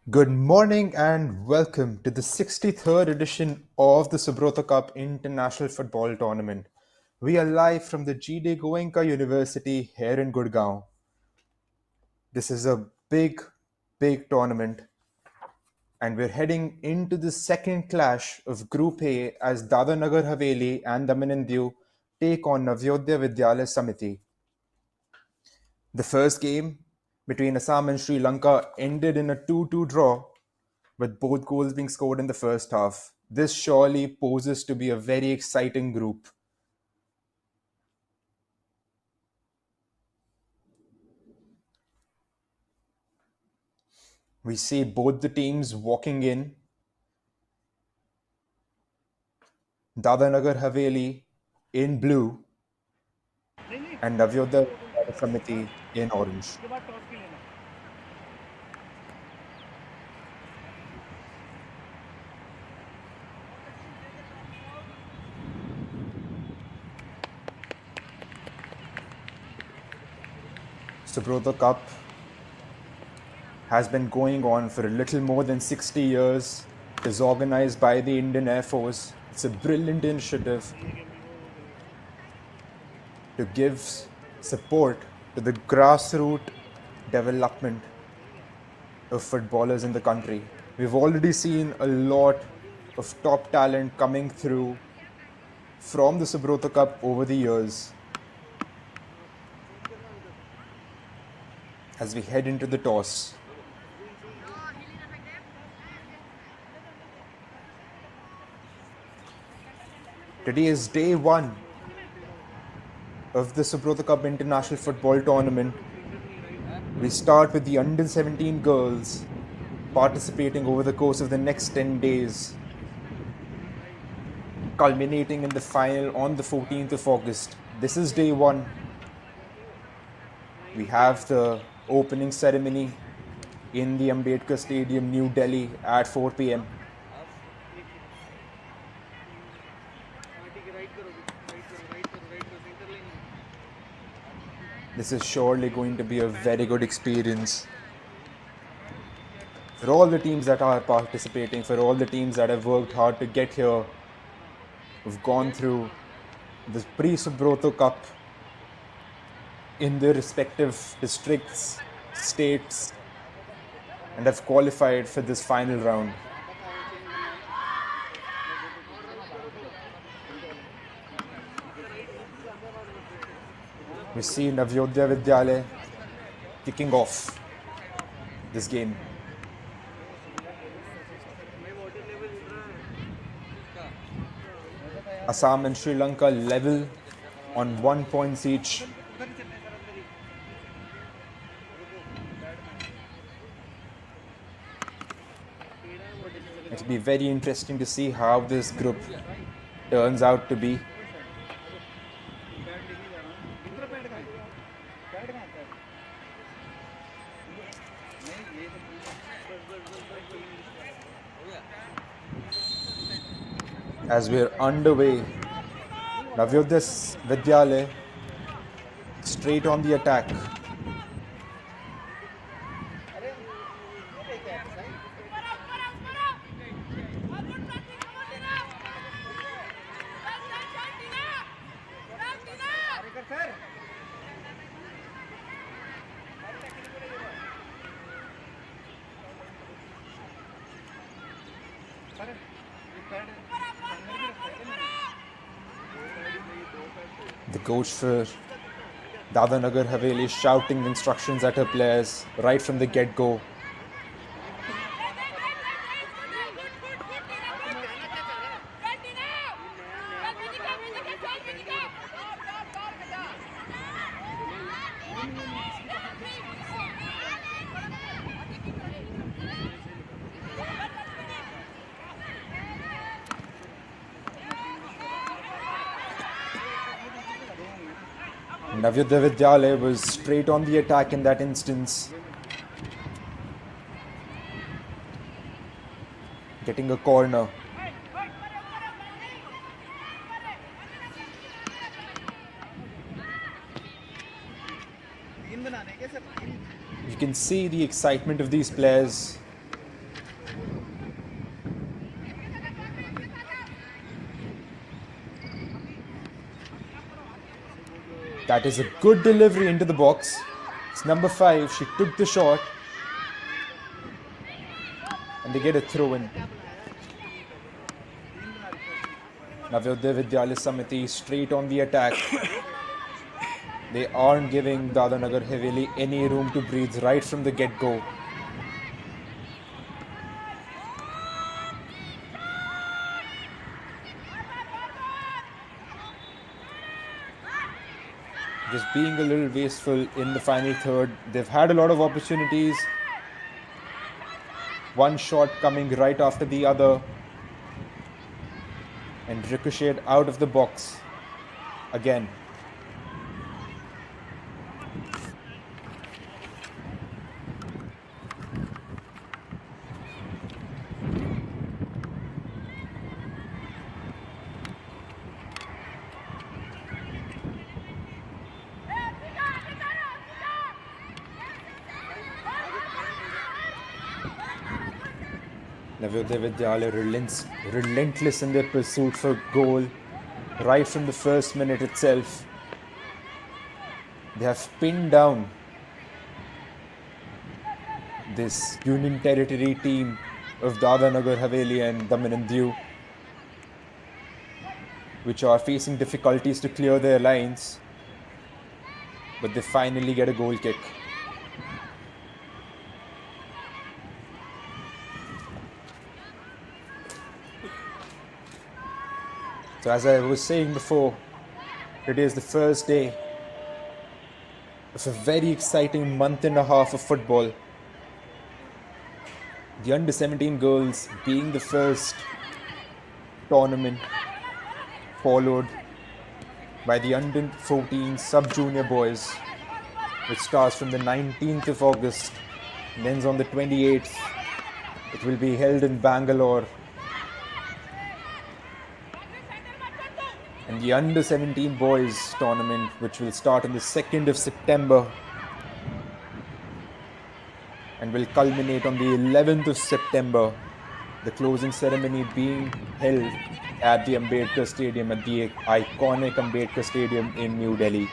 Good morning and welcome to the 63rd edition of the Subroto Cup International Football Tournament. We are live from the Dnh Goenka University here in Gurgaon. This is a big tournament, and we're heading into the second clash of Group A as Dadanagar Haveli and Daman Diu take on Navyodaya Vidyalaya Samiti. The first game between Assam and Sri Lanka ended in a 2-2 draw, with both goals being scored in the first half. This surely poses to be a very exciting group. We see both the teams walking in. Dadanagar Haveli in blue and Navyodaya Samiti in orange. Subroto Cup has been going on for a little more than 60 years. It is organized by the Indian Air Force. It's a brilliant initiative to give support to the grassroots development of footballers in the country. We've already seen a lot of top talent coming through from the Subroto Cup over the years. As we head into the toss, today is day one of the Subroto Cup International Football Tournament. We start with the under 17 girls participating over the course of the next 10 days, culminating in the final on the 14th of August. This is day one. We have the opening ceremony in the Ambedkar Stadium, New Delhi at 4 p.m. This is surely going to be a very good experience for all the teams that are participating, for all the teams that have worked hard to get here, who've gone through the pre-Subroto Cup in their respective districts, states, and have qualified for this final round. We see Navyodaya Vidyalaya kicking off this game. Assam and Sri Lanka level on 1 point each. It'll be very interesting to see how this group turns out to be. As we're underway, Navyodaya Vidyalaya straight on the attack. The coach for Dadanagar Haveli shouting instructions at her players right from the get-go. Navyodaya Vidyalaya was straight on the attack in that instance, getting a corner. You can see the excitement of these players That is a good delivery into the box. It's number 5. She took the shot. And they get a throw in. Navyodaya Vidyalaya Samiti straight on the attack. They aren't giving Dadanagar Haveli any room to breathe right from the get-go. Just being a little wasteful in the final third. They've had a lot of opportunities. One shot coming right after the other. And ricocheted out of the box again. Navyodaya Vidyalaya relentless in their pursuit for goal right from the first minute itself. They have pinned down this Union Territory team of Dadanagar Haveli and Daman and Diu, which are facing difficulties to clear their lines, but they finally get a goal kick. So as I was saying before, today is the first day of a very exciting month and a half of football. The under 17 girls being the first tournament, followed by the under 14 sub-junior boys, which starts from the 19th of August and ends on the 28th. It will be held in Bangalore. And the under 17 boys tournament, which will start on the 2nd of September and will culminate on the 11th of September, the closing ceremony being held at the Ambedkar Stadium, at the iconic Ambedkar Stadium in New Delhi.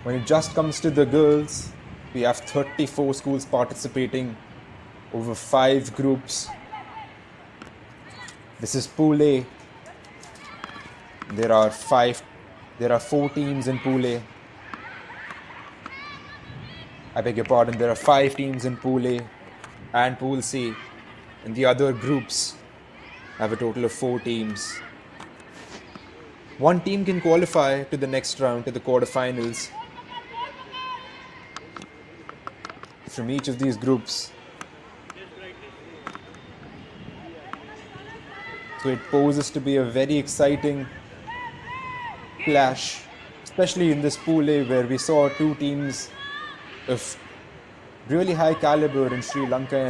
When it just comes to the girls, we have 34 schools participating over 5 groups. This is Pool A. There are 4 teams in Pool A. I beg your pardon, there are 5 teams in Pool A and Pool C. And the other groups have a total of 4 teams. One team can qualify to the next round, to the quarterfinals, from each of these groups. So it poses to be a very exciting clash, especially in this Pool A, where we saw 2 teams of really high caliber in Sri Lanka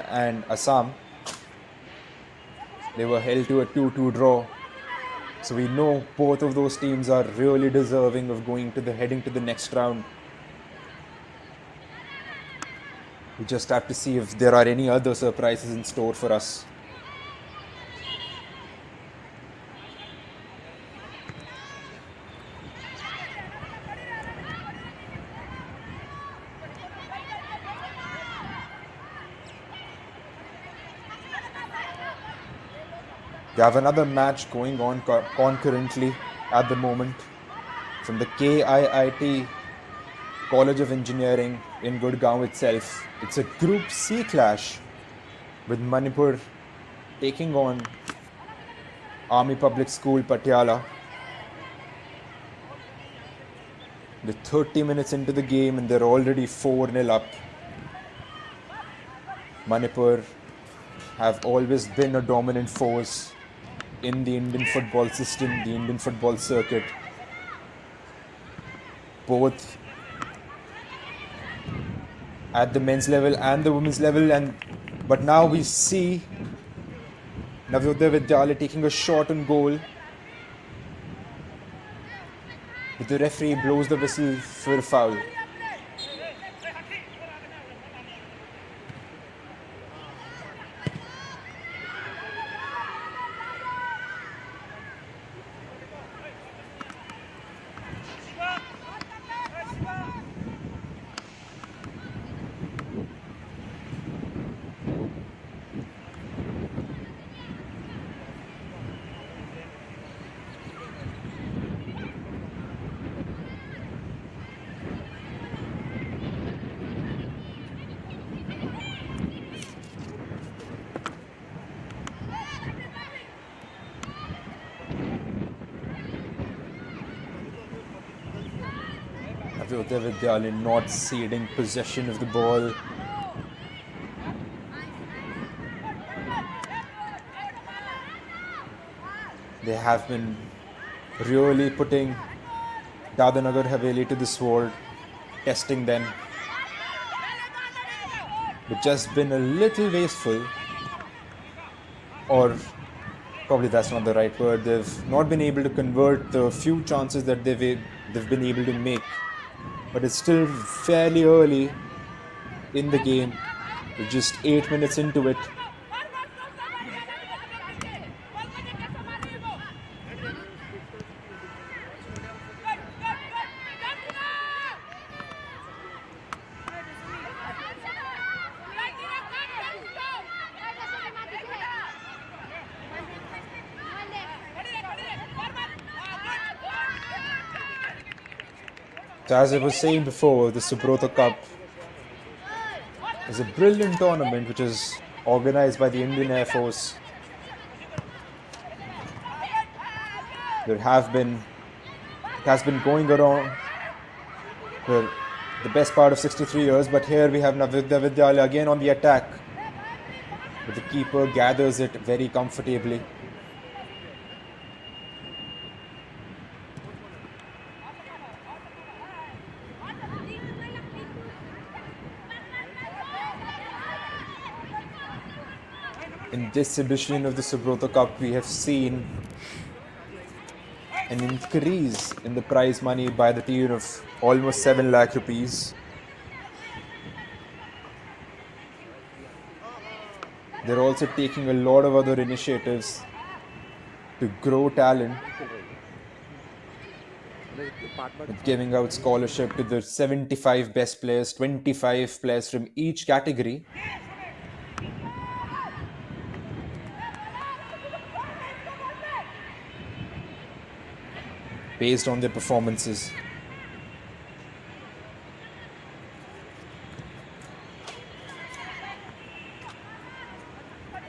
and Assam. They were held to a 2-2 draw. So we know both of those teams are really deserving of heading to the next round. We just have to see if there are any other surprises in store for us. We have another match going on concurrently at the moment from the KIIT College of Engineering in Gurgaon itself. It's a Group C clash with Manipur taking on Army Public School Patiala. They're 30 minutes into the game and they're already 4-0 up. Manipur have always been a dominant force in the Indian football system, the Indian football circuit, both at the men's level and the women's level. But now we see Navyodaya Vidyalaya taking a shot on goal. but the referee blows the whistle for a foul. Vidyalin not ceding possession of the ball. They have been really putting Dadanagar Haveli to the sword, testing them, but just been a little wasteful, or probably that's not the right word. They've not been able to convert the few chances that they've been able to make. But it's still fairly early in the game. We're just 8 minutes into it. So as I was saying before, the Subroto Cup is a brilliant tournament which is organized by the Indian Air Force. It has been going around for the best part of 63 years, but here we have Navidya Vidyalaya again on the attack. But the keeper gathers it very comfortably. In this edition of the Subroto Cup, we have seen an increase in the prize money by the tune of almost 7 lakh rupees. They're also taking a lot of other initiatives to grow talent, with giving out scholarship to the 75 best players, 25 players from each category. Based on their performances.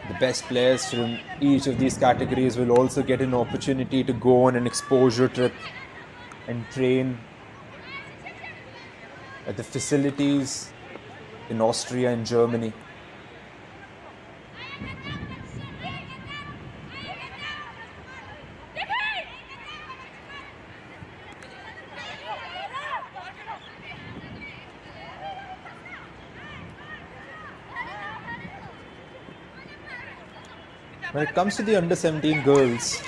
The best players from each of these categories will also get an opportunity to go on an exposure trip and train at the facilities in Austria and Germany. When it comes to the under-17 girls,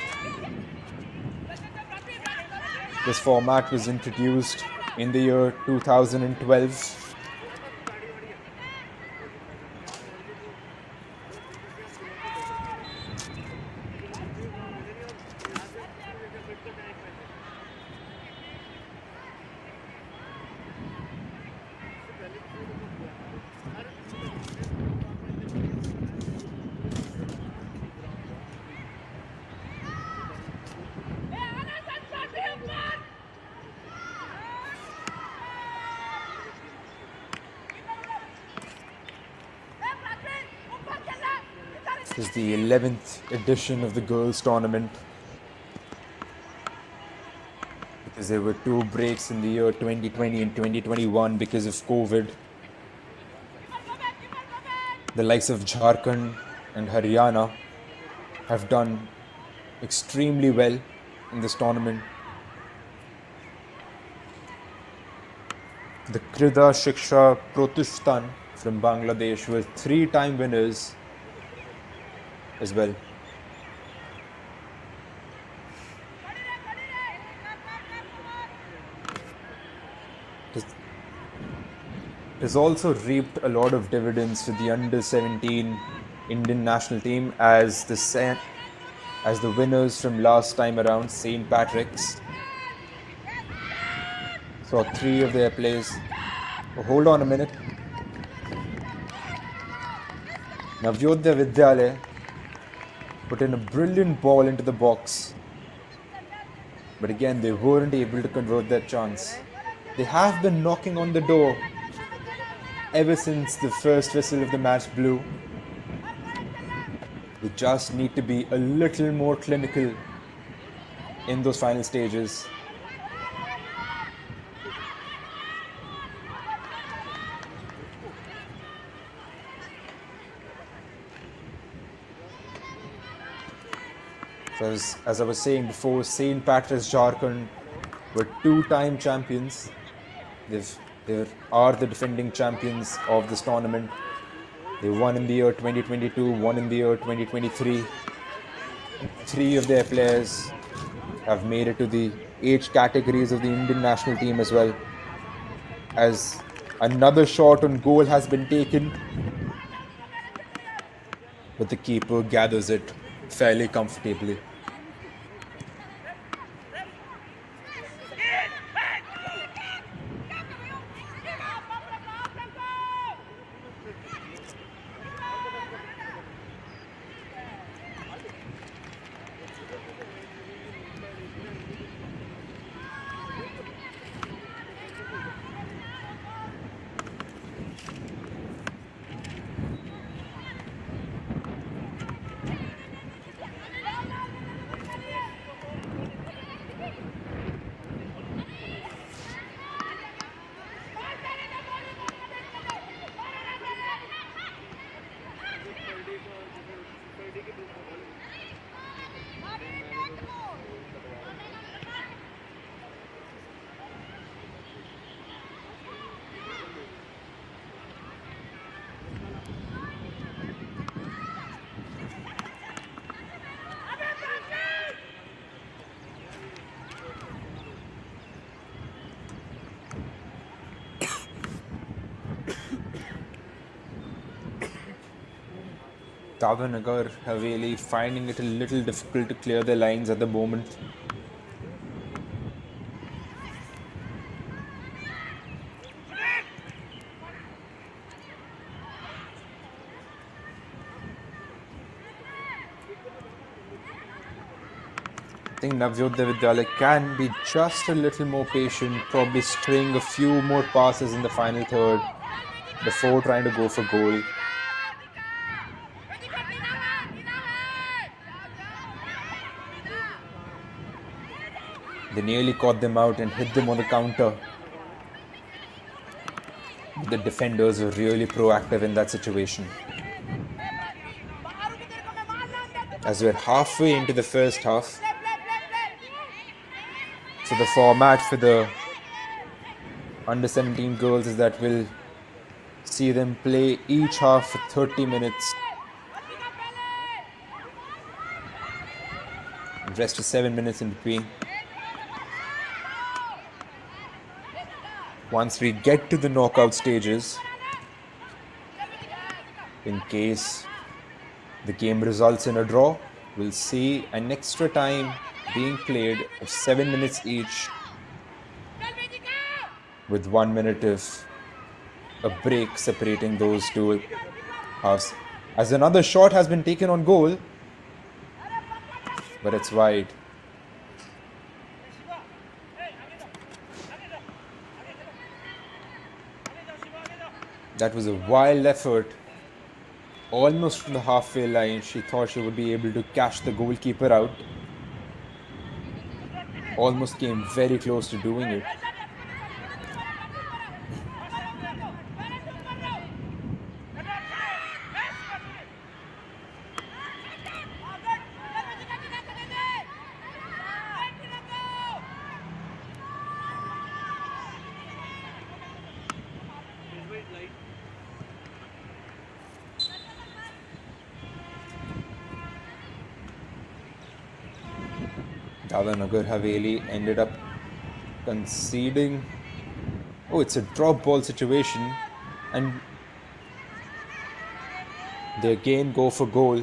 this format was introduced in the year 2012. This is the 11th edition of the girls' tournament, because there were 2 breaks in the year 2020 and 2021 because of COVID. The likes of Jharkhand and Haryana have done extremely well in this tournament. The Krida Shiksha Protustan from Bangladesh were 3-time winners as well. has also reaped a lot of dividends for the under 17 Indian national team as as the winners from last time around, St. Patrick's. Saw three of their plays. Oh, hold on a minute. Navyodaya Vidyalaya put in a brilliant ball into the box. But again, they weren't able to convert that chance. They have been knocking on the door ever since the first whistle of the match blew. They just need to be a little more clinical in those final stages. So as I was saying before, St. Patrick's Jharkhand were two-time champions. They are the defending champions of this tournament. They won in the year 2022, won in the year 2023. Three of their players have made it to the age categories of the Indian national team as well. As another shot on goal has been taken, but the keeper gathers it fairly comfortably. Davanagar Haveli finding it a little difficult to clear their lines at the moment. I think Navyodaya Vidyalaya can be just a little more patient, probably string a few more passes in the final third before trying to go for goal. They nearly caught them out and hit them on the counter. The defenders were really proactive in that situation. As we're halfway into the first half, so the format for the under 17 girls is that we'll see them play each half for 30 minutes. Rest of 7 minutes in between. Once we get to the knockout stages, in case the game results in a draw, we'll see an extra time being played of 7 minutes each, with 1 minute of a break separating those two halves. As another shot has been taken on goal, but it's wide. That was a wild effort, almost from the halfway line. She thought she would be able to catch the goalkeeper out. Almost came very close to doing it. Davanagar Haveli ended up conceding. Oh, it's a drop ball situation. And they again go for goal.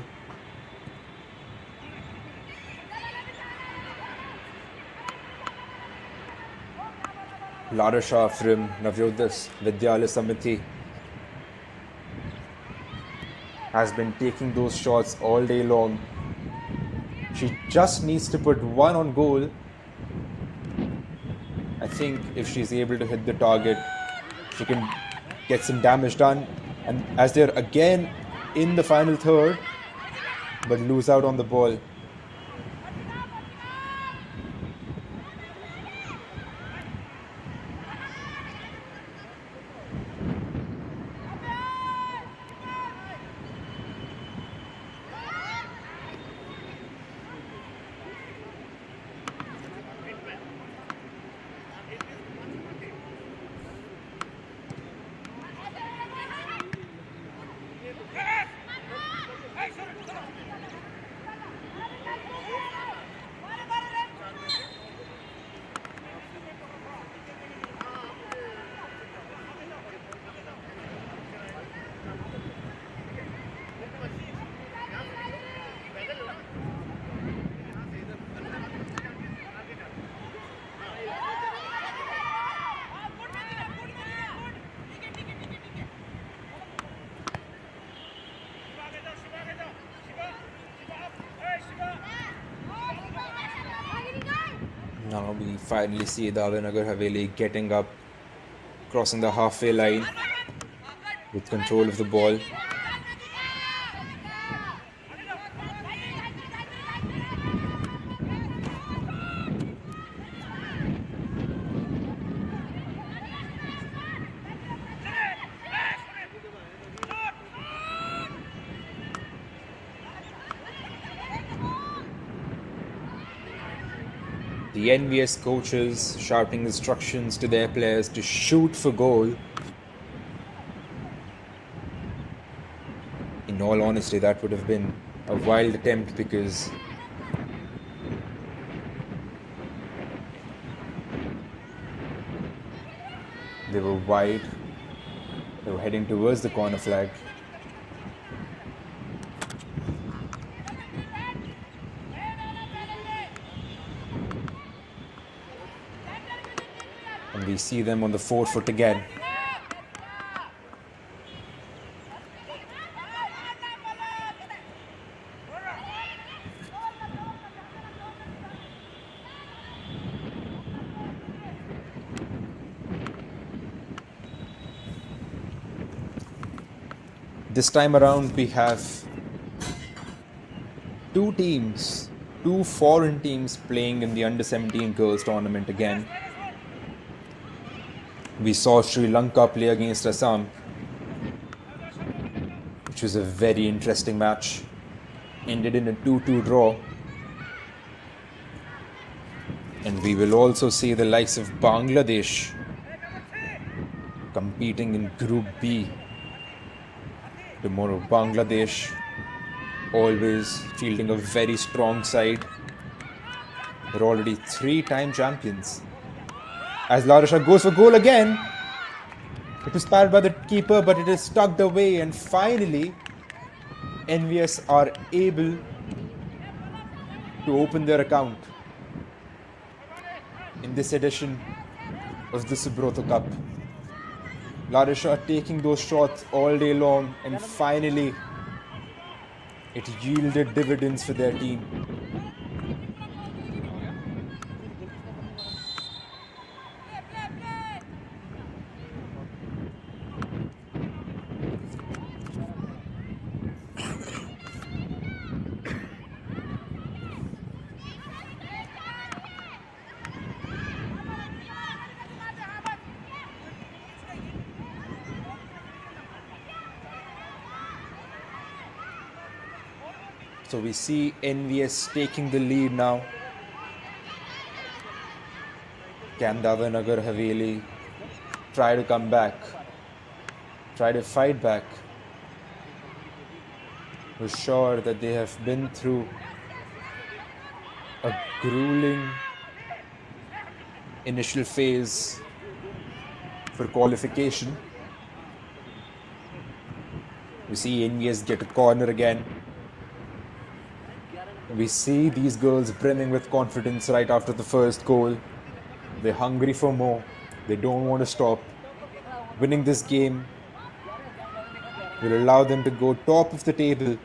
Larasha from Navyodhas Vidyalaya Samiti has been taking those shots all day long. She just needs to put one on goal. I think if she's able to hit the target, she can get some damage done. And as they're again in the final third, but lose out on the ball. Now we finally see Davinagar Haveli getting up, crossing the halfway line with control of the ball. The envious coaches shouting instructions to their players to shoot for goal. In all honesty, that would have been a wild attempt because they were wide. They were heading towards the corner flag. And we see them on the 4 foot again. This time around, we have two foreign teams playing in the under-17 girls tournament again. We saw Sri Lanka play against Assam, which was a very interesting match. Ended in a 2-2 draw. And we will also see the likes of Bangladesh competing in Group B tomorrow. Bangladesh always fielding a very strong side. They're already 3-time champions. As Larasha goes for goal again. It was parried by the keeper, but it is tucked away, and finally NVS are able to open their account in this edition of the Subroto Cup. Larasha taking those shots all day long, and finally it yielded dividends for their team. So we see NVS taking the lead now. Can Davinagar Haveli try to come back? Try to fight back? We're sure that they have been through a grueling initial phase for qualification. We see NVS get a corner again. We see these girls brimming with confidence right after the first goal. They're hungry for more. They don't want to stop. Winning this game will allow them to go top of the table,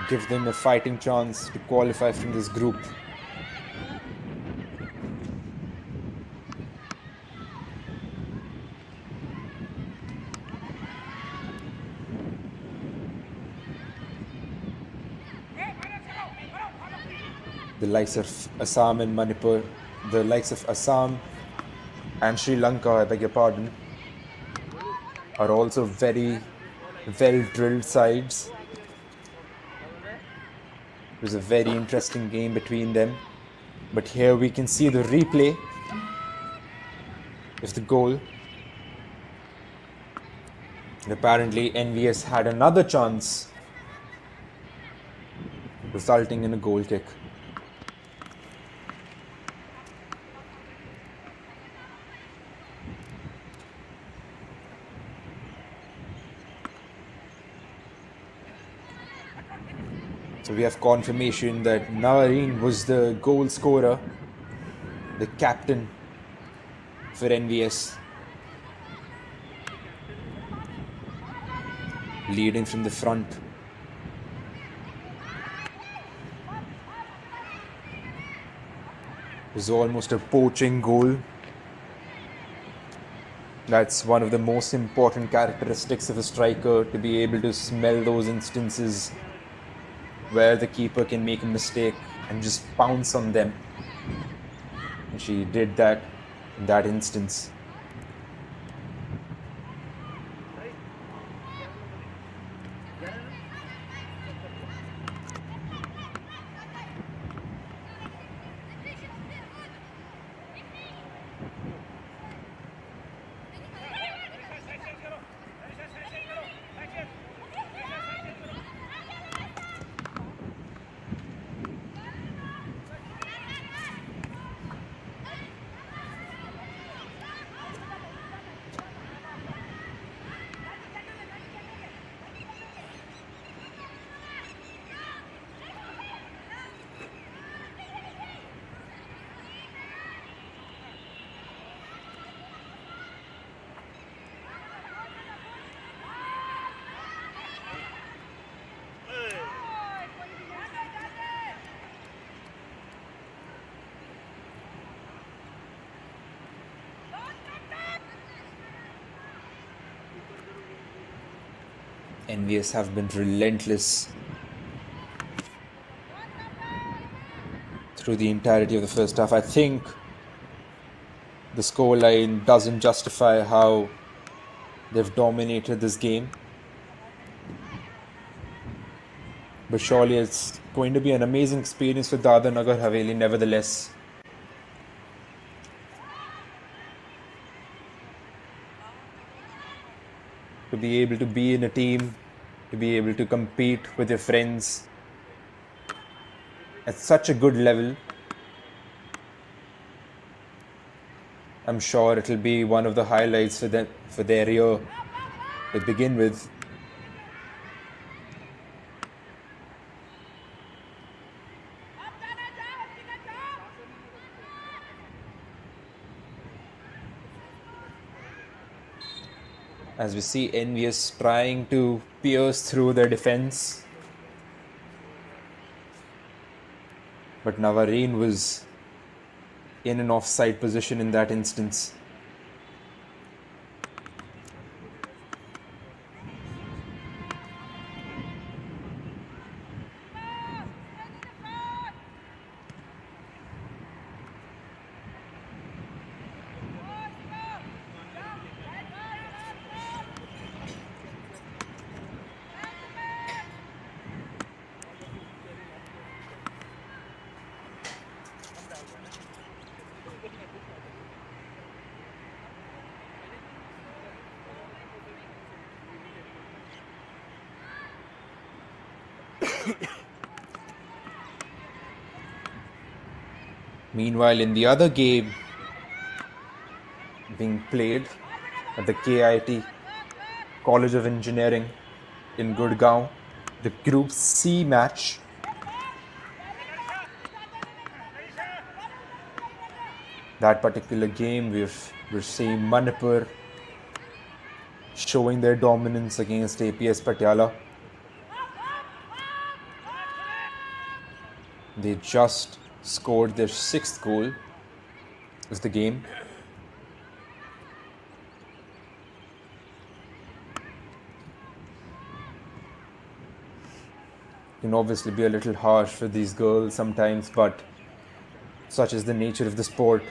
give them a fighting chance to qualify from this group. The likes of Assam and Manipur, the likes of Assam and Sri Lanka, I beg your pardon, are also very well-drilled sides. It was a very interesting game between them. But here we can see the replay of the goal. And apparently NVS had another chance, resulting in a goal kick. So we have confirmation that Navarine was the goal scorer, the captain for NVS, leading from the front. It was almost a poaching goal. That's one of the most important characteristics of a striker, to be able to smell those instances where the keeper can make a mistake and just pounce on them. And she did that in that instance. NVS have been relentless through the entirety of the first half. I think the scoreline doesn't justify how they've dominated this game. But surely it's going to be an amazing experience for Dadar Nagar Haveli nevertheless. To be able to be in a team, to be able to compete with your friends at such a good level. I'm sure it'll be one of the highlights for their year to begin with. As we see NVS trying to pierce through their defense. But Navarine was in an offside position in that instance. Meanwhile, in the other game being played at the KIT College of Engineering in Gurgaon, the Group C match. That particular game, we're seeing Manipur showing their dominance against APS Patiala. They just scored their 6th goal of the game. Can obviously be a little harsh for these girls sometimes, but such is the nature of the sport.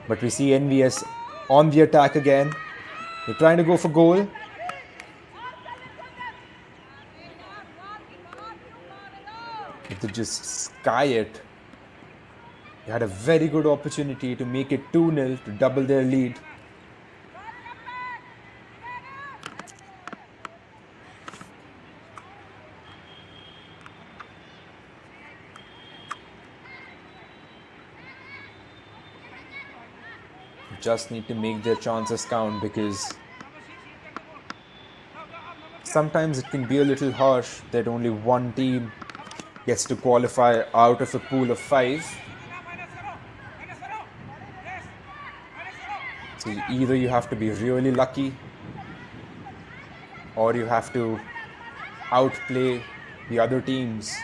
But we see NVS on the attack again. They're trying to go for goal. But they just sky it. They had a very good opportunity to make it 2-0 to double their lead. Just need to make their chances count, because sometimes it can be a little harsh that only one team gets to qualify out of a pool of 5. So either you have to be really lucky, or you have to outplay the other teams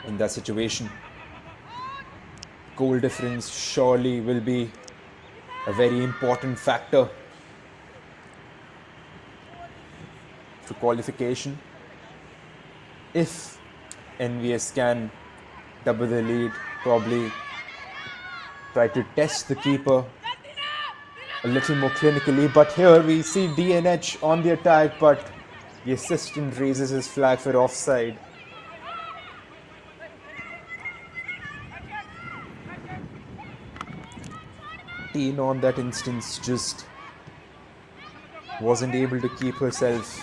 in that situation. Goal difference surely will be a very important factor for qualification. If NVS can double the lead, probably try to test the keeper a little more clinically. But here we see DNH on the attack, but the assistant raises his flag for offside. Teen on that instance just wasn't able to keep herself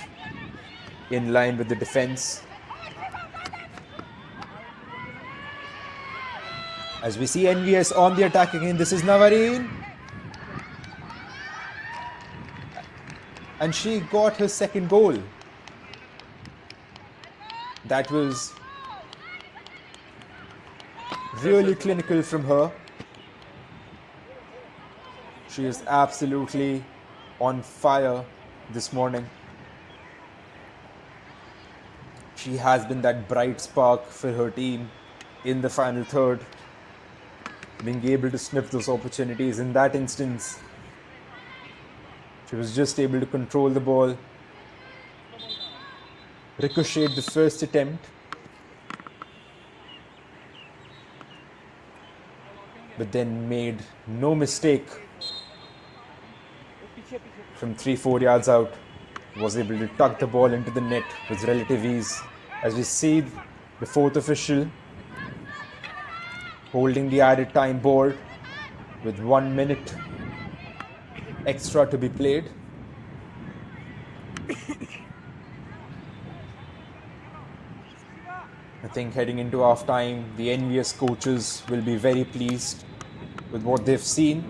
in line with the defense. As we see NVS on the attack again, this is Navareen. And she got her 2nd goal. That was really clinical from her. She is absolutely on fire this morning. She has been that bright spark for her team in the final third, being able to sniff those opportunities. In that instance, she was just able to control the ball, ricochet the first attempt, but then made no mistake from 3-4 yards out. Was able to tuck the ball into the net with relative ease. As we see the 4th official holding the added time board with 1 minute extra to be played. I think heading into half time, the NVS coaches will be very pleased with what they've seen.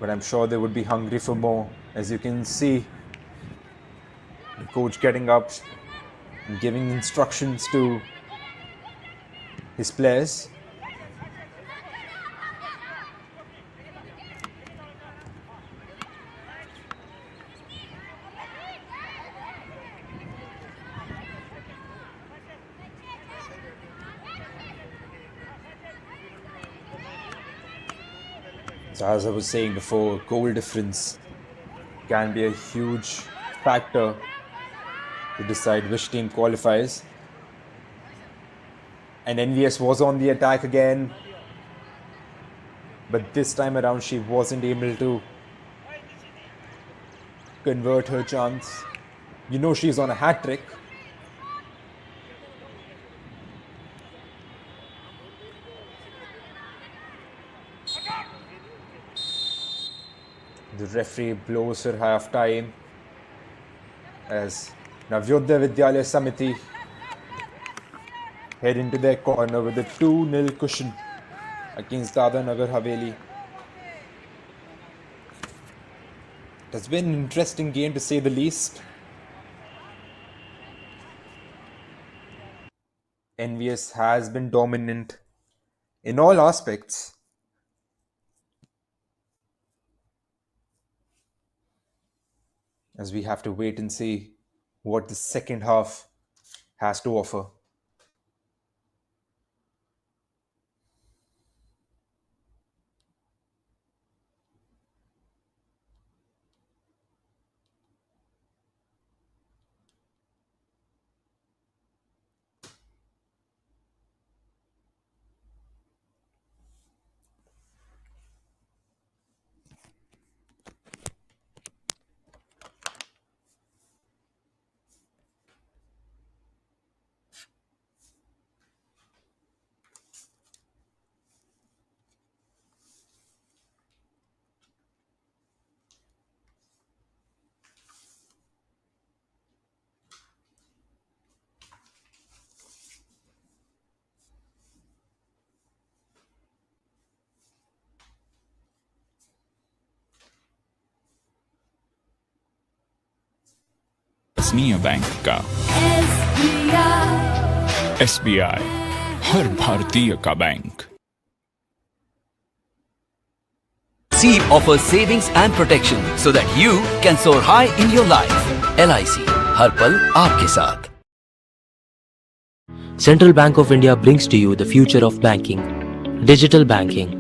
But I'm sure they would be hungry for more. As you can see, the coach getting up and giving instructions to his players. So as I was saying before, goal difference can be a huge factor to decide which team qualifies. And NVS was on the attack again, but this time around she wasn't able to convert her chance. You know she's on a hat trick. The referee blows for half time as Navyodaya Vidyalaya Samiti head into their corner with a 2-0 cushion against Dadra Nagar Haveli. It has been an interesting game to say the least. Envious has been dominant in all aspects, as we have to wait and see what the second half has to offer. विश्वसनीय bank का SBI हर भारतीय का bank. LIC offers savings and protection so that you can soar high in your life. LIC, हर पल आपके साथ. Central Bank of India brings to you the future of banking, digital banking.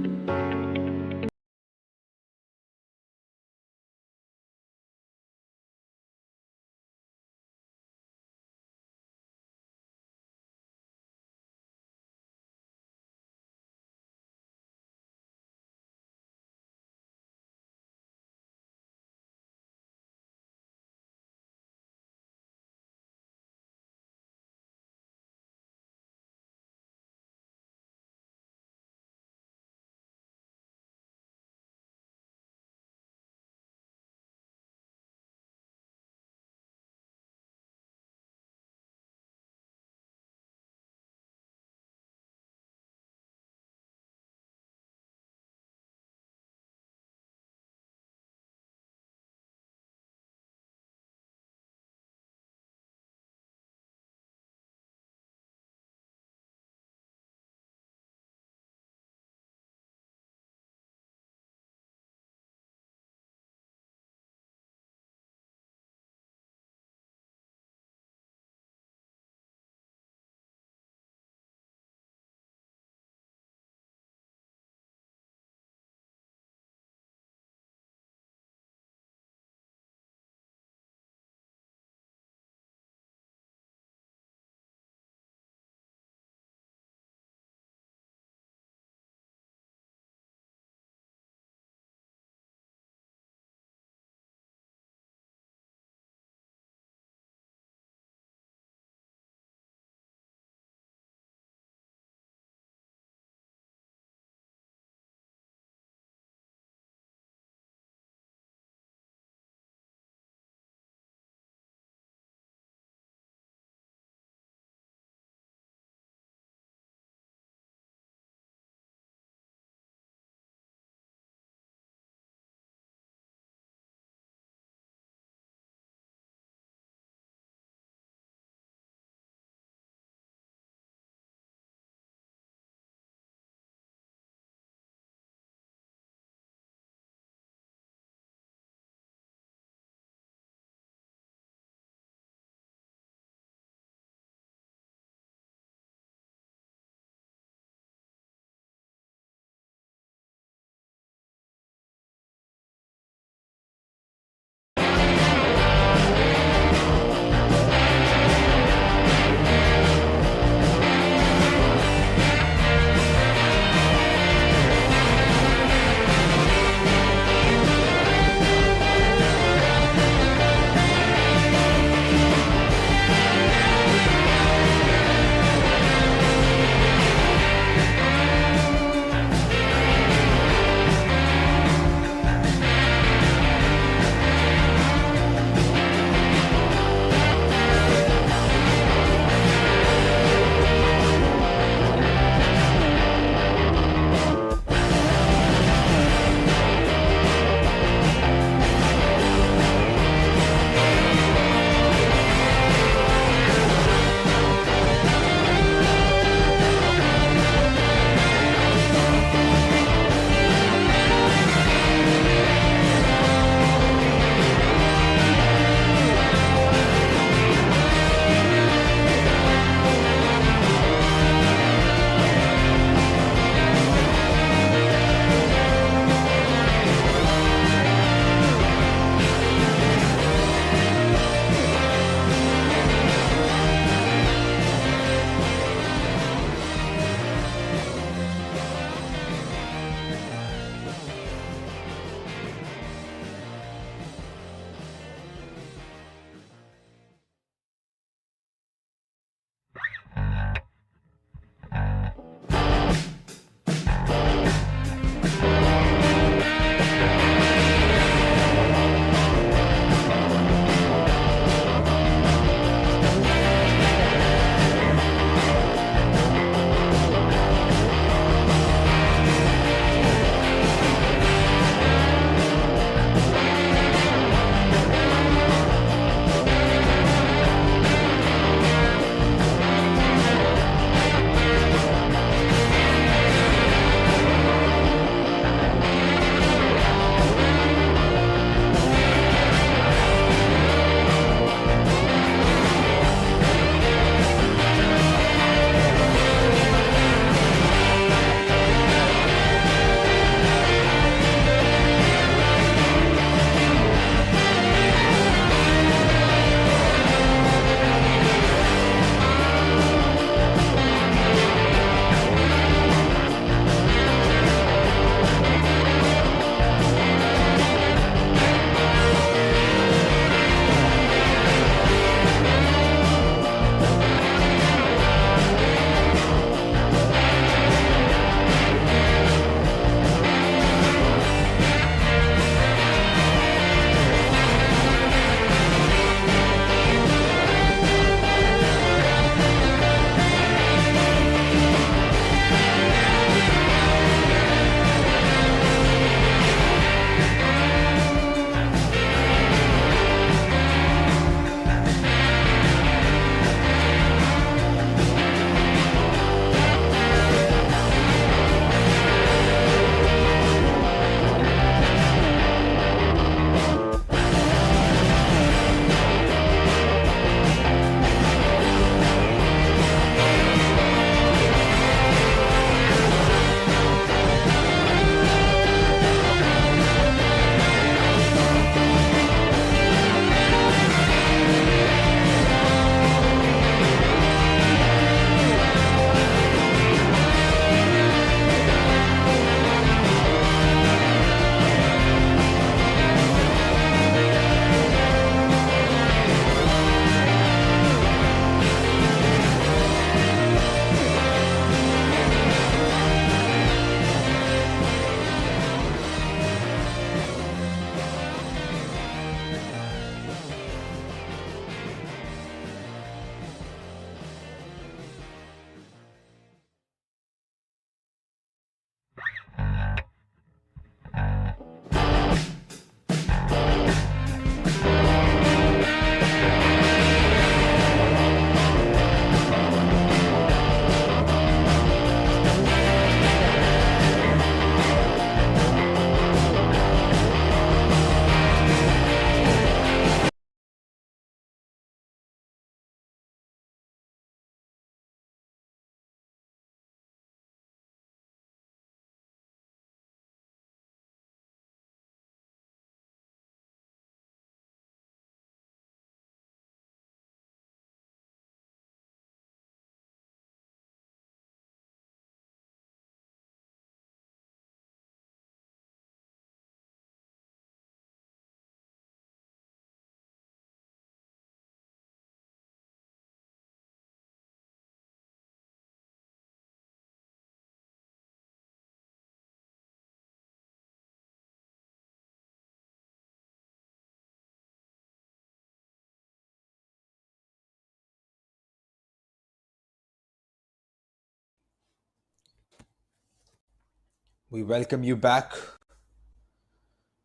We welcome you back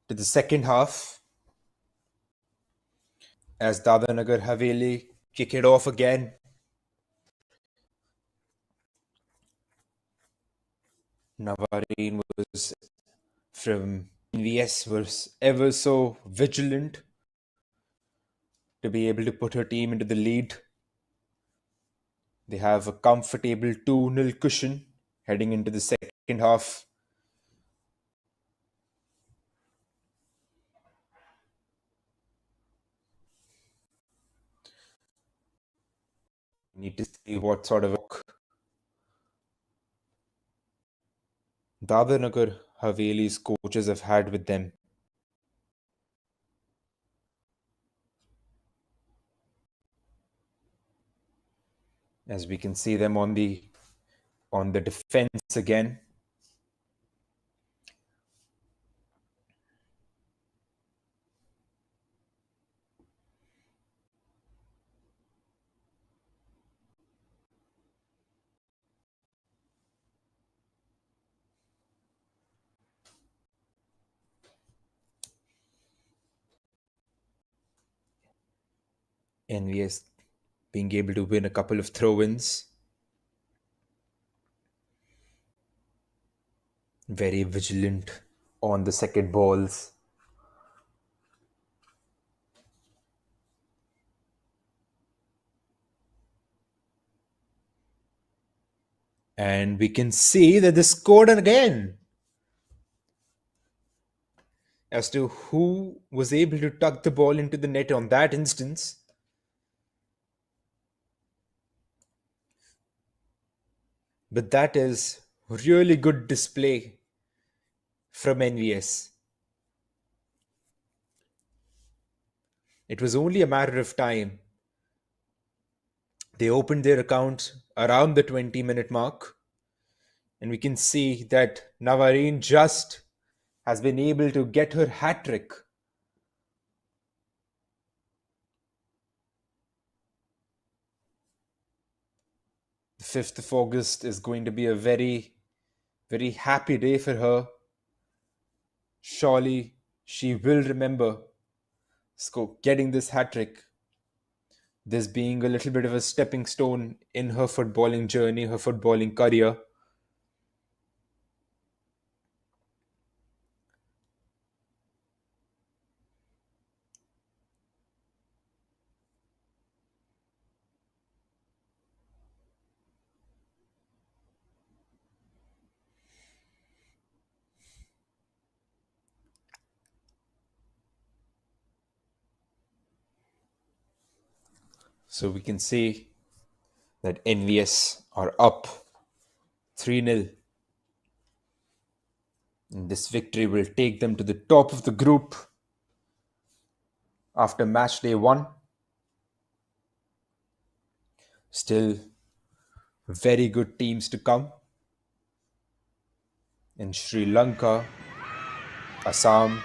to the second half as Dadanagar Haveli kick it off again. Navarine was from NVS was ever so vigilant to be able to put her team into the lead. They have a comfortable 2-0 cushion heading into the second half. Need to see what sort of work Dadanagar Haveli's coaches have had with them. As we can see them on the defense again. NVS being able to win a couple of throw-ins. Very vigilant on the second balls. And we can see that they scored again. As to who was able to tuck the ball into the net on that instance. But that is really good display from NVS. It was only a matter of time. They opened their account around the 20-minute mark. And we can see that Navarine just has been able to get her hat-trick. The 5th of August is going to be a very, very happy day for her. Surely she will remember getting this hat-trick. This being a little bit of a stepping stone in her footballing journey, her footballing career. So we can see that NVS are up 3-0. And this victory will take them to the top of the group after match day 1. Still very good teams to come. In Sri Lanka, Assam,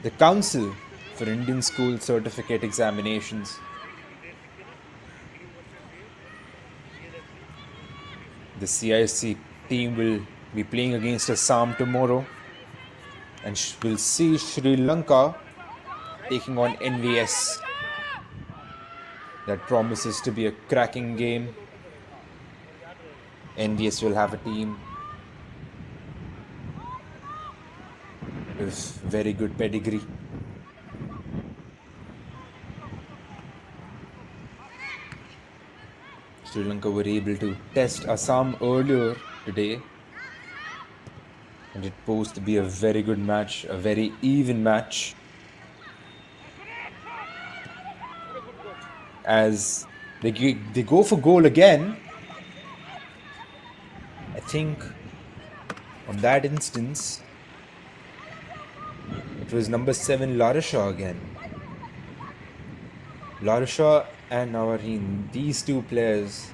the Council for Indian School Certificate Examinations. The CIC team will be playing against Assam tomorrow, and we'll see Sri Lanka taking on NVS. That promises to be a cracking game. NVS will have a team with very good pedigree. Sri Lanka were able to test Assam earlier today, and it posed to be a very good match, a very even match. As they go for goal again, I think on that instance, it was number 7 Larisha again. Larusha and Navarine, these two players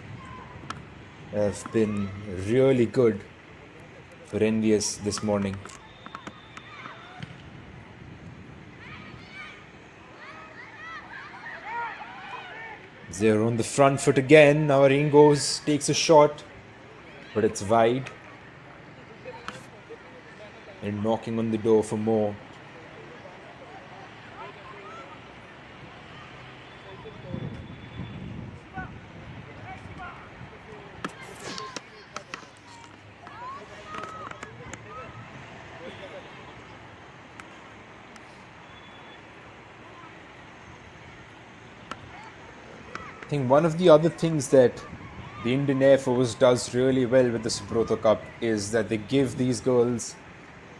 have been really good for NVS this morning. They're on the front foot again. Navarine takes a shot, but it's wide. And knocking on the door for more. I think one of the other things that the Indian Air Force does really well with the Subroto Cup is that they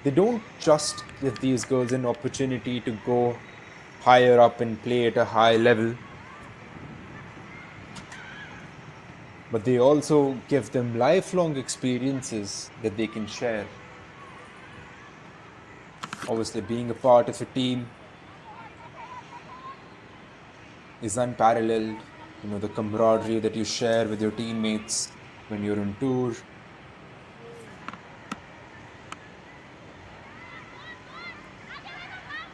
don't just give these girls an opportunity to go higher up and play at a high level, but they also give them lifelong experiences that they can share. Obviously, being a part of a team is unparalleled. You know, the camaraderie that you share with your teammates when you're on tour.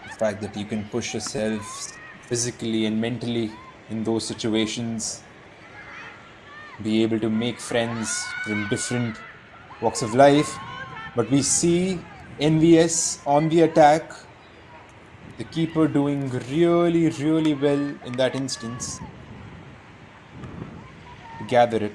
The fact that you can push yourself physically and mentally in those situations, be able to make friends from different walks of life. But we see NVS on the attack, the keeper doing really, really well in that instance to gather it.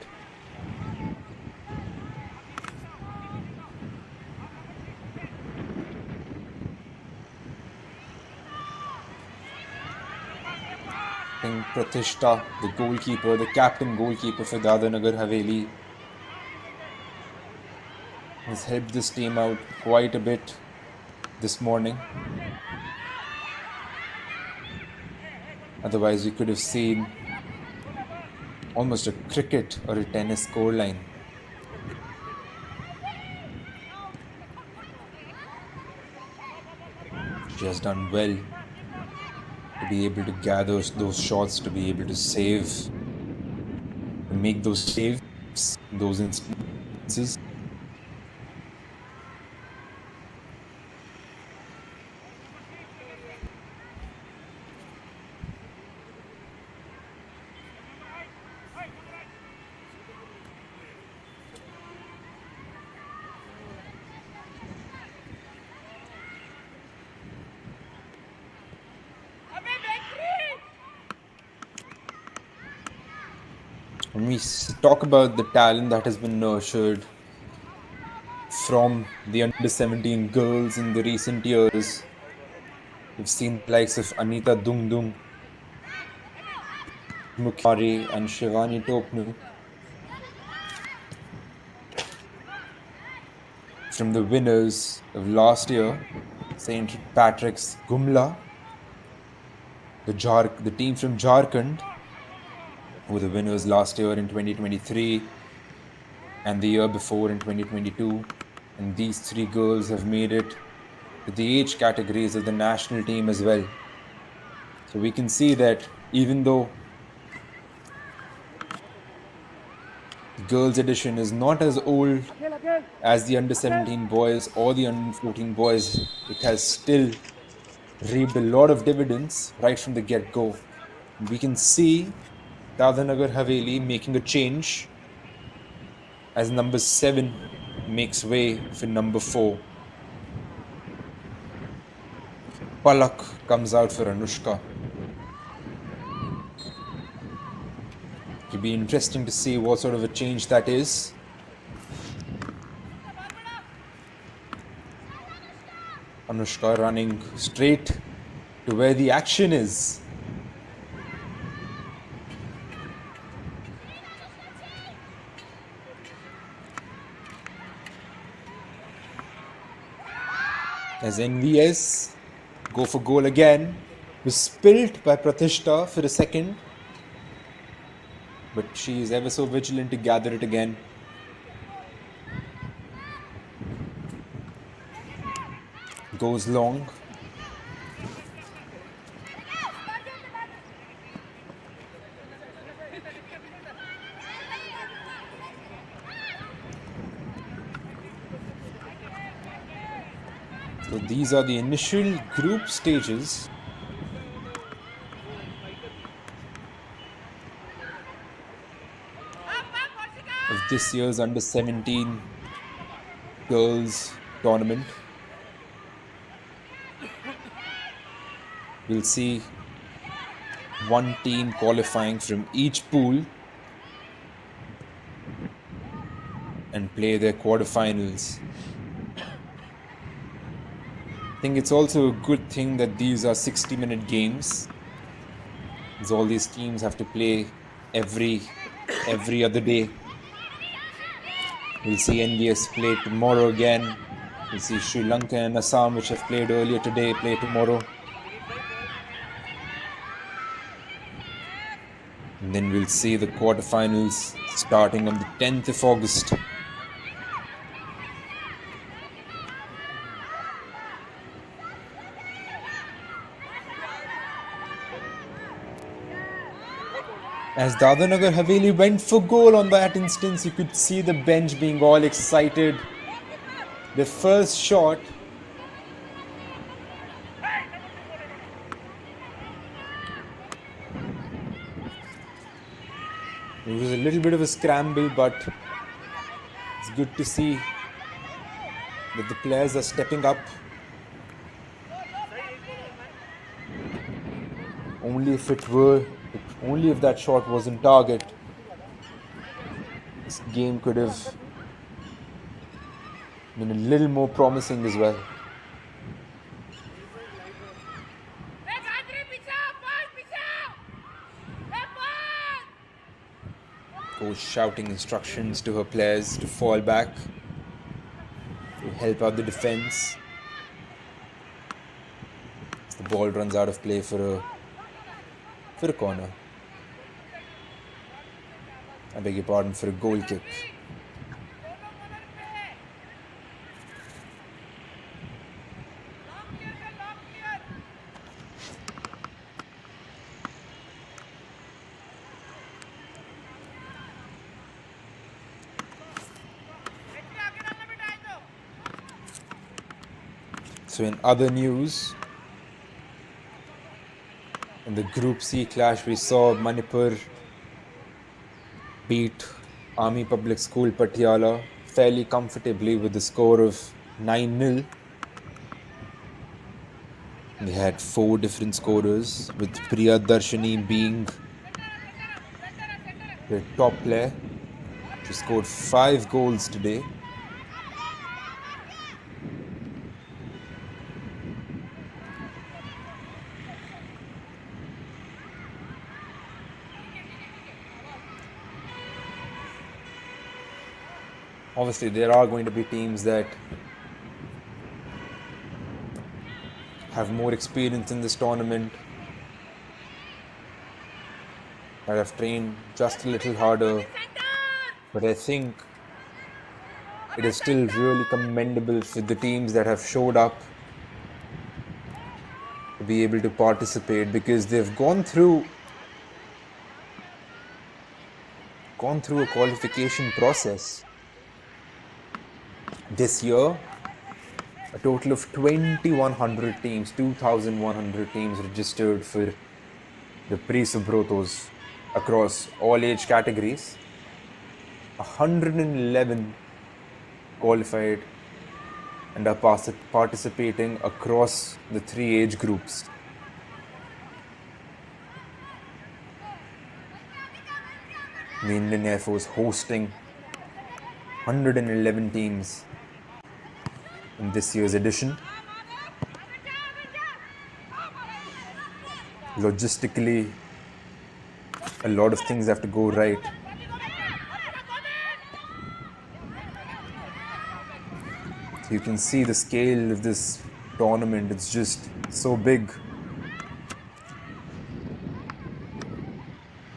I think Pratishta, the goalkeeper, the captain goalkeeper for Dadanagar Haveli, has helped this team out quite a bit this morning. Otherwise, we could have seen almost a cricket or a tennis scoreline. She has done well to be able to gather those shots, to be able to save, to make those saves in those instances. When we talk about the talent that has been nurtured from the under 17 girls in the recent years, we've seen the likes of Anita Dungdung, Mukhari, and Shivani Topnu. From the winners of last year, St. Patrick's Gumla, the team from Jharkhand, who were the winners last year in 2023 and the year before in 2022. And these three girls have made it to the age categories of the national team as well. So we can see that even though the girls edition is not as old as the under 17 boys or the under 14 boys, it has still reaped a lot of dividends right from the get-go. We can see Dadanagar Haveli making a change as number 7 makes way for number 4. Palak comes out for Anushka. It'll be interesting to see what sort of a change that is. Anushka running straight to where the action is. As NVS go for goal again, was spilt by Pratishta for a second, but she is ever so vigilant to gather it again. Goes long. these are the initial group stages of this year's under 17 girls tournament. We'll see one team qualifying from each pool and play their quarterfinals. I think it's also a good thing that these are 60-minute games, as all these teams have to play every other day. We'll see NVS play tomorrow again. We'll see Sri Lanka and Assam, which have played earlier today, play tomorrow. And then we'll see the quarterfinals starting on the 10th of August. As Dadanagar Haveli went for goal on that instance, you could see the bench being all excited. The first shot it was a little bit of a scramble, but it's good to see that the players are stepping up. Only if that shot was in target, this game could have been a little more promising as well. Coach shouting instructions to her players to fall back, to help out the defense. The ball runs out of play for a corner. I beg your pardon, for a goal kick. So in other news, in the Group C clash, we saw Manipur beat Army Public School Patiala fairly comfortably with the score of 9-0. They had 4 different scorers, with Priya Darshini being the top player. She scored 5 goals today. Obviously, there are going to be teams that have more experience in this tournament, that have trained just a little harder, but I think it is still really commendable for the teams that have showed up to be able to participate, because they've gone through a qualification process. This year, a total of 2,100 teams, 2,100 teams registered for the pre-Subrotos across all age categories. 111 qualified and are participating across the 3 age groups. The Indian Air Force hosting 111 teams in this year's edition. Logistically, a lot of things have to go right. So you can see the scale of this tournament, it's just so big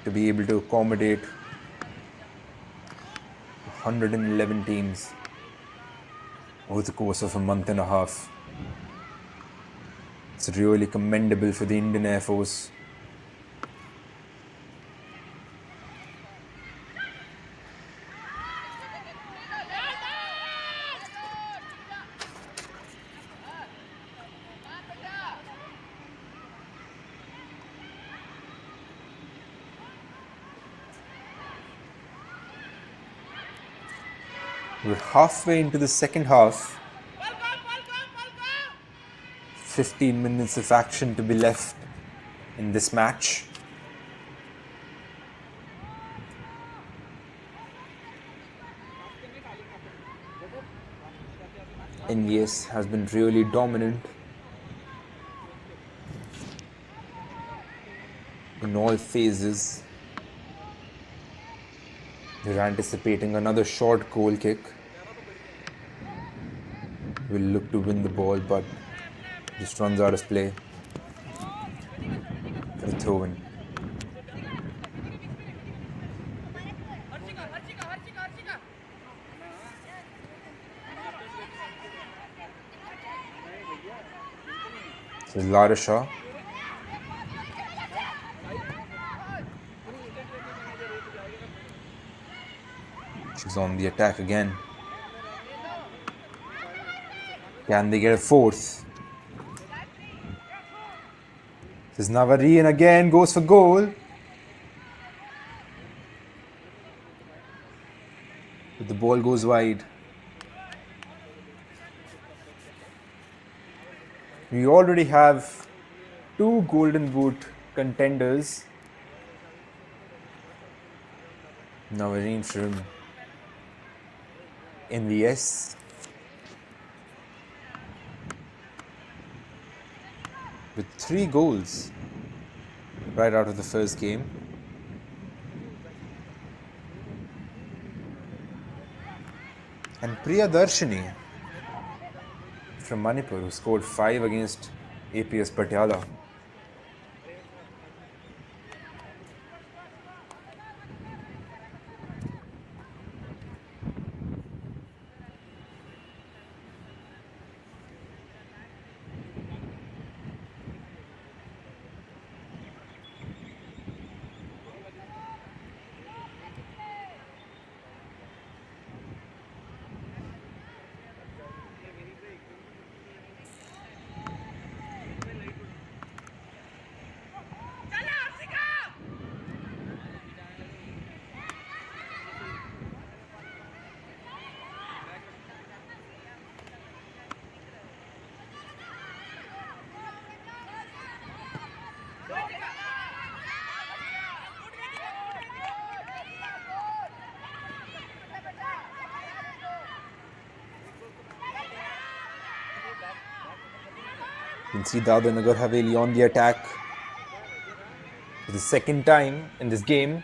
to be able to accommodate 111 teams over the course of a month and a half. It's really commendable for the Indian Air Force. We're halfway into the second half. 15 minutes of action to be left in this match. NVS has been really dominant in all phases. They're anticipating another short goal kick. Will look to win the ball, but just runs out of play for the throw-in. So Lara Shah. She's on the attack again. Can they get a fourth? This is Navarine again, goes for goal. But the ball goes wide. We already have 2 Golden Boot contenders. Navarine from NVS. With 3 goals right out of the first game. And Priya Darshini from Manipur, who scored 5 against APS Patiala. You can see Dadanagar Haveli on the attack for the second time in this game.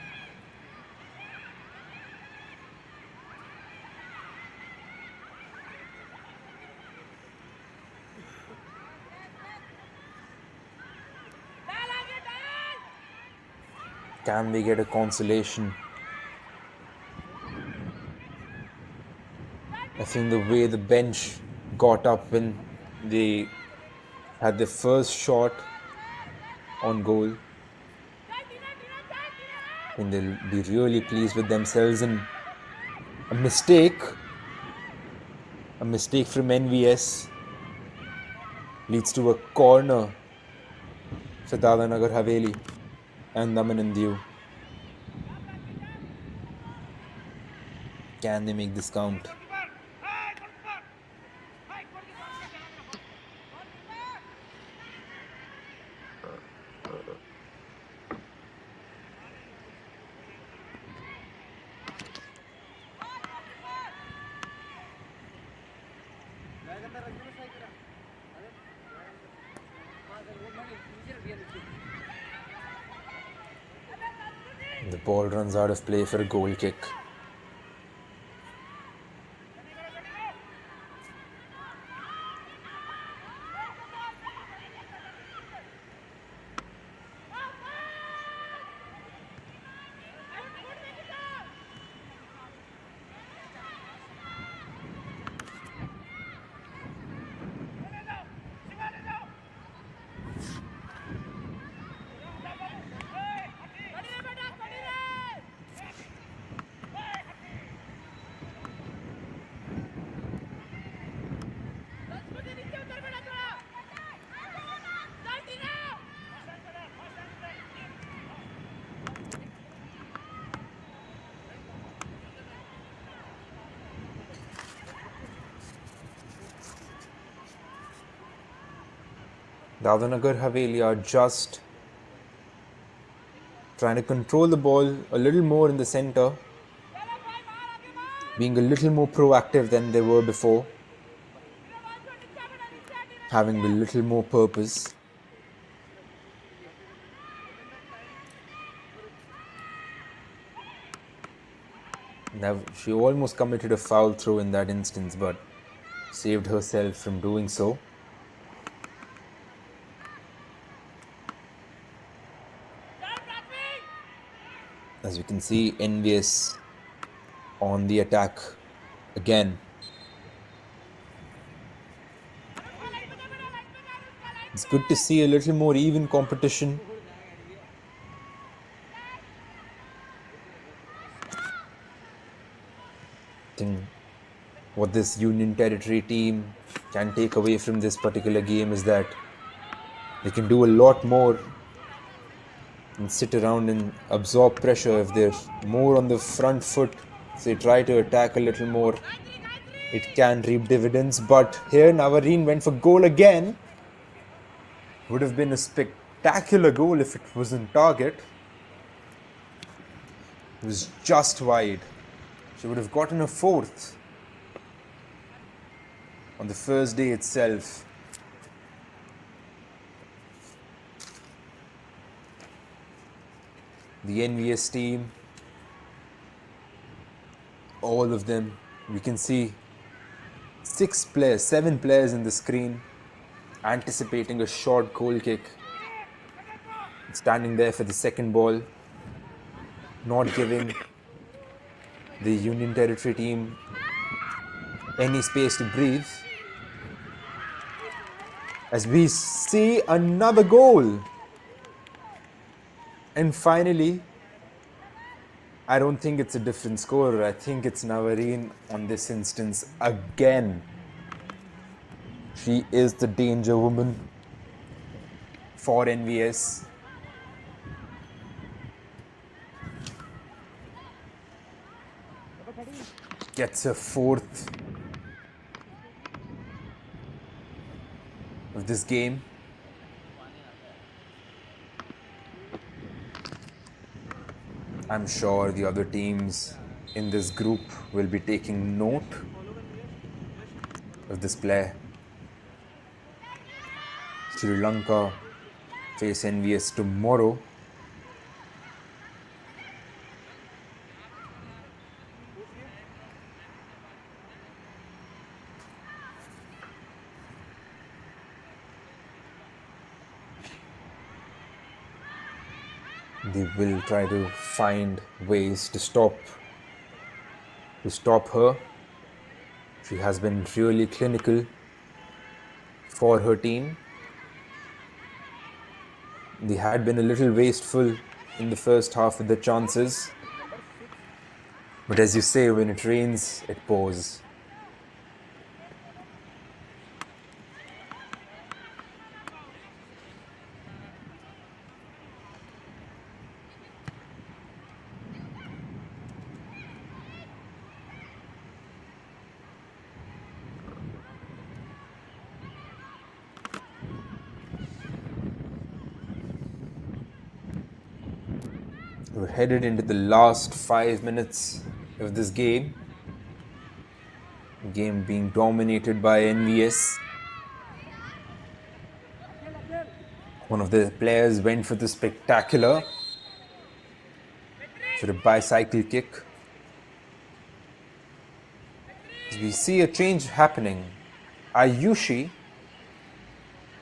Can they get a consolation? I think the way the bench got up when they had their first shot on goal, and they'll be really pleased with themselves. And a mistake from NVS leads to a corner for Dadanagar Haveli and Naman and Diu. Can they make this count? The ball runs out of play for a goal kick. Davanagar Haveli are just trying to control the ball a little more in the center, being a little more proactive than they were before, having a little more purpose. Now, she almost committed a foul throw in that instance, but saved herself from doing so. As you can see, NVS on the attack again. It's good to see a little more even competition. I think what this Union Territory team can take away from this particular game is that they can do a lot more and sit around and absorb pressure. If they're more on the front foot, if they try to attack a little more, it can reap dividends. But here Navarine went for goal again. Would have been a spectacular goal if it was on target. It was just wide. She would have gotten a fourth on the first day itself. The NVS team, all of them, we can see 7 players in the screen anticipating a short goal kick, standing there for the second ball, not giving the Union Territory team any space to breathe. As we see another goal. And finally, I don't think it's a different scorer. I think it's Navarine on this instance again. She is the danger woman for NVS. Gets a fourth of this game. I'm sure the other teams in this group will be taking note of this play. Sri Lanka face NVS tomorrow. They will try to find ways to stop her. She has been really clinical for her team. They had been a little wasteful in the first half with the chances. But as you say, when it rains, it pours. We're headed into the last 5 minutes of this game. The game being dominated by NVS. One of the players went for the spectacular, for a bicycle kick. As we see a change happening, Ayushi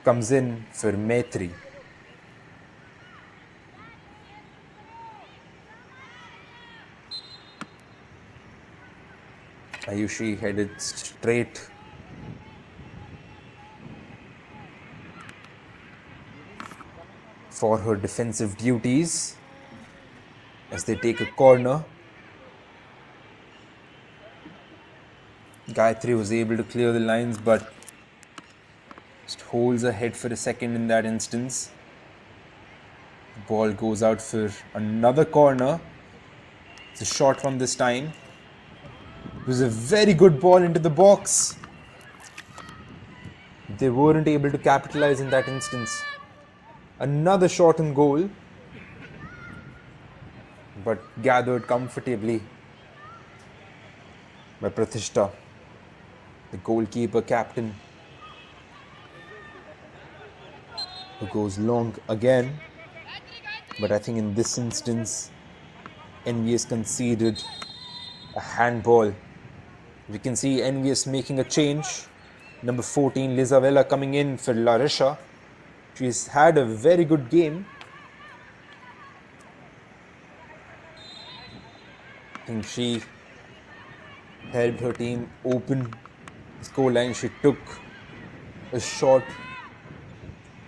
comes in for Maitri. Ayushi headed straight for her defensive duties as they take a corner. Gayatri was able to clear the lines, but just holds her head for a second in that instance. The ball goes out for another corner. It's a short one this time. It was a very good ball into the box. they weren't able to capitalize in that instance. Another shot on goal, but gathered comfortably by Prathishta, the goalkeeper captain, who goes long again. But I think in this instance, NVS conceded a handball. We can see NVS making a change. Number 14, Lizavella, coming in for Larisha. She's had a very good game. I think she helped her team open the scoreline. She took a shot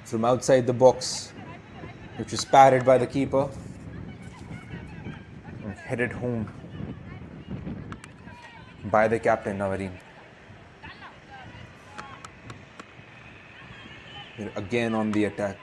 from outside the box, which was parried by the keeper and headed home by the captain, Navarin. They're again on the attack.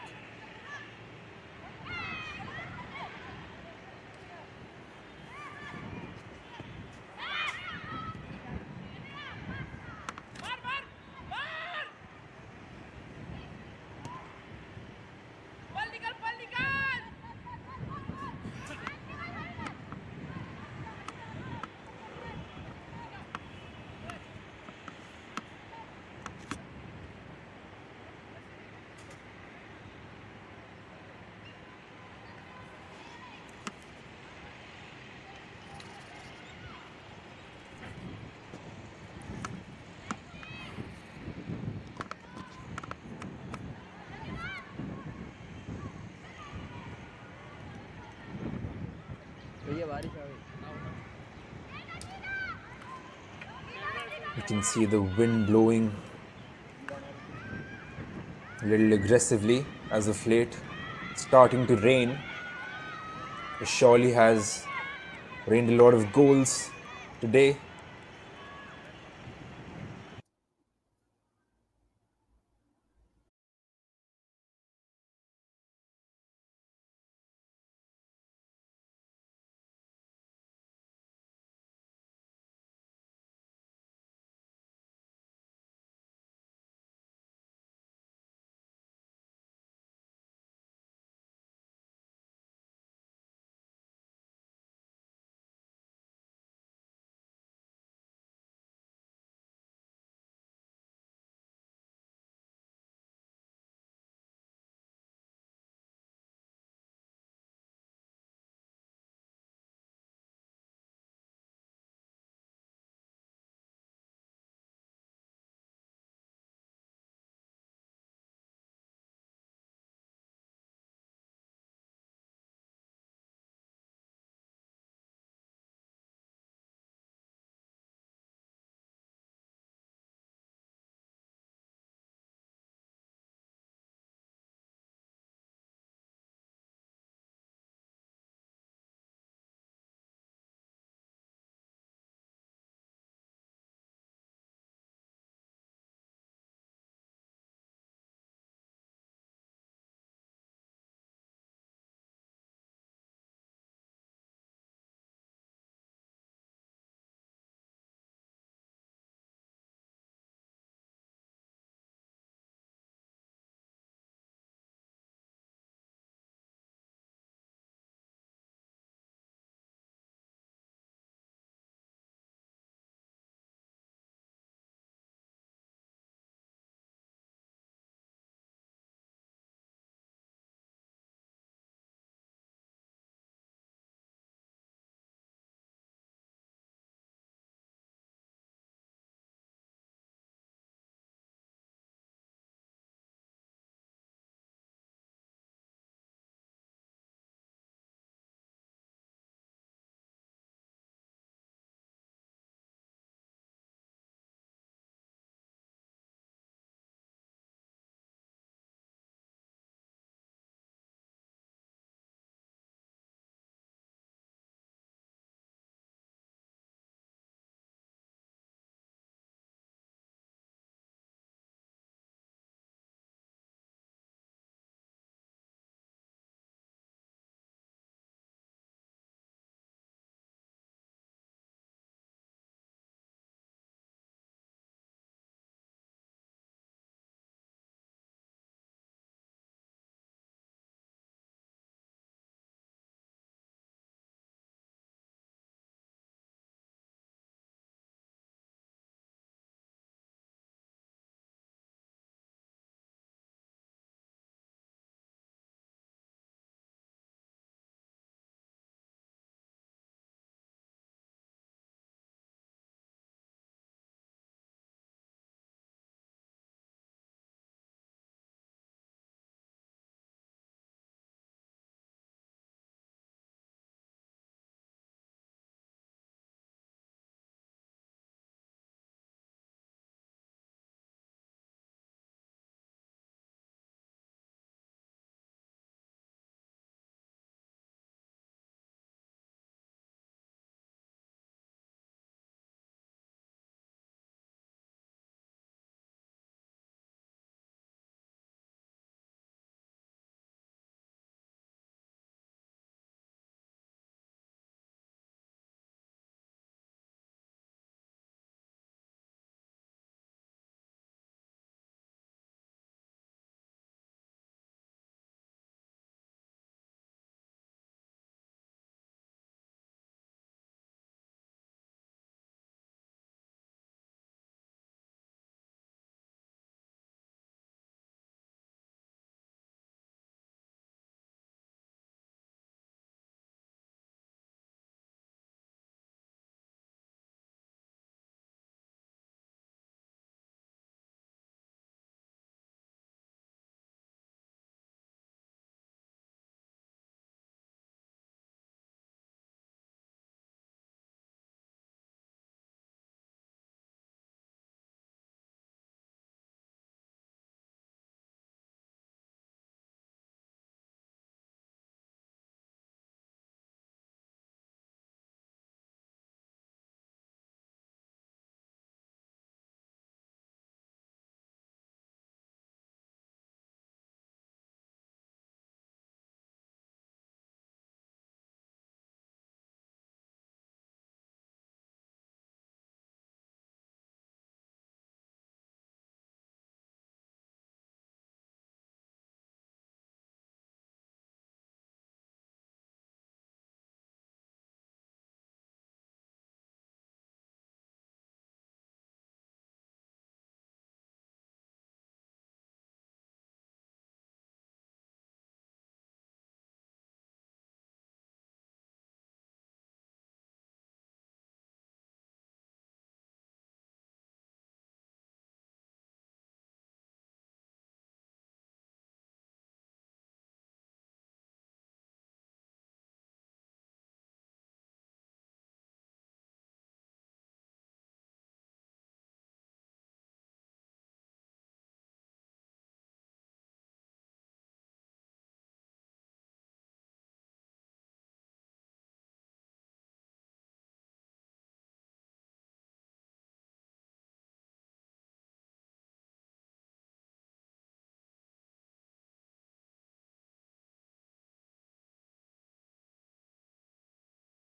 You can see the wind blowing a little aggressively as of late. It's starting to rain. It surely has rained a lot of goals today.